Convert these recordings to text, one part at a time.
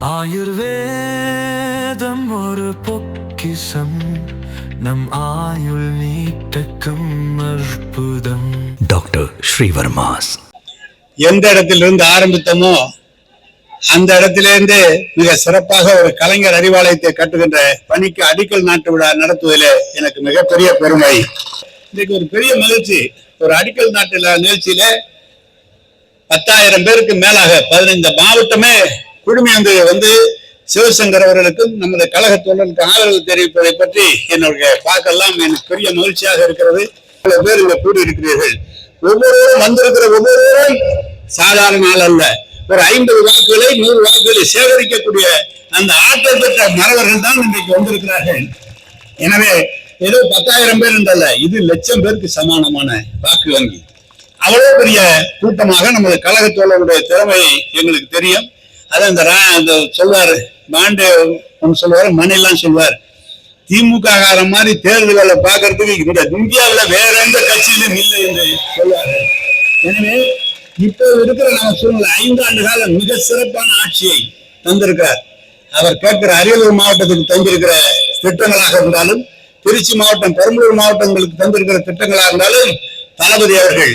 ஆயுர்வேதம் ஒரு பொக்கிஷம், நம் ஆயுள் நீட்டக்கும் அற்புதம். டாக்டர் ஸ்ரீவர்மாஸ். எந்த இடத்திலிருந்து ஆரம்பித்தமோ அந்த இடத்திலிருந்து மிக சிறப்பாக ஒரு கலைஞர் அறிவாலயத்தை கட்டுகின்ற பணிக்கு அடிக்கல் நாட்டு விழா நடத்துவதில் எனக்கு மிகப்பெரிய பெருமை. இன்னைக்கு ஒரு பெரிய மகிழ்ச்சி. ஒரு அடிக்கல் நாட்டு நிகழ்ச்சியில 10,000 பேருக்கு மேலாக 15 மாவட்டமே குழுமி வந்து சிவசங்கர் அவர்களுக்கும் நமது கழக தோழர்களுக்கு ஆதரவு தெரிவிப்பதை பற்றி என்னுடைய பார்க்கலாம் எனக்கு பெரிய மகிழ்ச்சியாக இருக்கிறது. பல பேர் இங்க கூடி இருக்கிறீர்கள். ஒவ்வொருவரும் வந்திருக்கிற ஒவ்வொருவரும் சாதாரண ஆள் அல்ல. ஒரு 50 வாக்குகளை 100 வாக்குகளை சேகரிக்கக்கூடிய அந்த ஆற்றல் பெற்ற மறவர்கள் தான் இன்றைக்கு வந்திருக்கிறார்கள். எனவே ஏதோ 10,000 பேர் என்றல்ல, இது லட்சம் பேருக்கு சமானமான வாக்கு வங்கி. அவ்வளவு பெரிய கூட்டமாக நமது கழக தோழருடைய திறமை எங்களுக்கு தெரியும். அது அந்த சொல்வார் பாண்டே சொல்லுவார், மணிலாம் சொல்வார், திமுக மாதிரி தேர்தல்களை பார்க்கறதுக்கு இந்த இந்தியாவில வேற எந்த கட்சியிலும் இல்லை என்று சொல்வாரு. எனவே இப்போ இருக்கிற நம்ம சூழ்நிலை 5 ஆண்டு காலம் மிக சிறப்பான ஆட்சியை தந்திருக்கிறார். அவர் கேட்கிற அரியலூர் மாவட்டத்துக்கு தந்திருக்கிற திட்டங்களாக இருந்தாலும், திருச்சி மாவட்டம் பெரம்பலூர் மாவட்டங்களுக்கு தந்திருக்கிற திட்டங்களாக இருந்தாலும், தளபதி அவர்கள்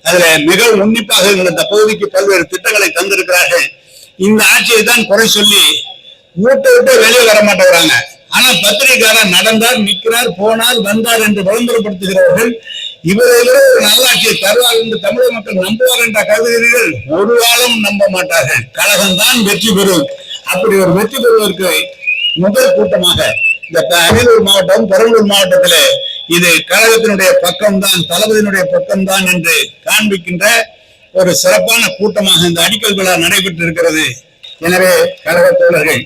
அதுல மிக உன்னிப்பாக இந்த பகுதிக்கு பல்வேறு திட்டங்களை தந்திருக்கிறார்கள். இந்த ஆட்சியை தான் குறை சொல்லி வீட்டை விட்டு வெளியே வர மாட்டேங்கிறாங்க. ஆனா பத்திரிகையாளர் நடந்தார், நிற்கிறார், போனார், வந்தார் என்று விளம்பரப்படுத்துகிறவர்கள் இவரையிலே ஒரு நல்லாட்சியை தருவார் என்று தமிழக மக்கள் நம்புவார் என்ற கருதுகிறீர்கள். ஒரு காலம் நம்ப மாட்டார்கள். கழகம் தான் வெற்றி பெறும். அப்படி ஒரு வெற்றி பெறுவதற்கு முதல் கூட்டமாக இந்த அரியலூர் மாவட்டம் பெரம்பலூர் மாவட்டத்திலே இது கழகத்தினுடைய பக்கம்தான், தளபதியினுடைய பக்கம்தான் என்று காண்பிக்கின்ற ஒரு சிறப்பான கூட்டமாக இந்த அடிக்கல் விழா நடைபெற்று இருக்கிறது. எனவே கழக தோழர்கள்,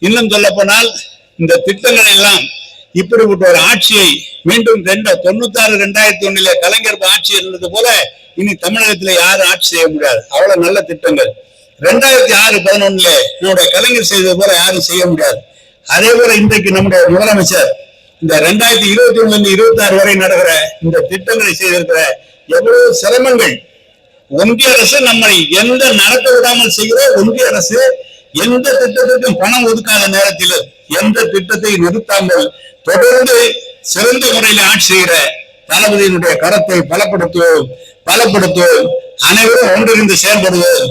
இன்னும் சொல்ல போனால் இந்த திட்டங்கள் எல்லாம் இப்படிப்பட்ட ஒரு ஆட்சியை மீண்டும் 96-2001 கலைஞர் ஆட்சி இருந்தது போல இனி தமிழகத்திலே யாரும் ஆட்சி செய்ய முடியாது. அவ்வளவு நல்ல திட்டங்கள். 2006-11 நம்முடைய கலைஞர் செய்தது போல யாரும் செய்ய முடியாது. அதே போல இன்றைக்கு நம்முடைய முதலமைச்சர் இந்த 2021-26 வரை நடக்கிற இந்த திட்டங்களை செய்திருக்கிற எவ்வளவு சிரமங்கள். ஒன்றிய அரசு நம்மை எந்த நடத்த விடாமல் செய்கிற ஒன்றிய அரசு எந்த திட்டத்திற்கும் பணம் ஒதுக்காத நேரத்தில் எந்த திட்டத்தை நிறுத்தாமல் தொடர்ந்து சிறந்த முறையில் ஆட்சி செய்கிற தளபதியினுடைய கரத்தை பலப்படுத்துவோம், அனைவரும் ஒன்றிணைந்து செயல்படுவோம்.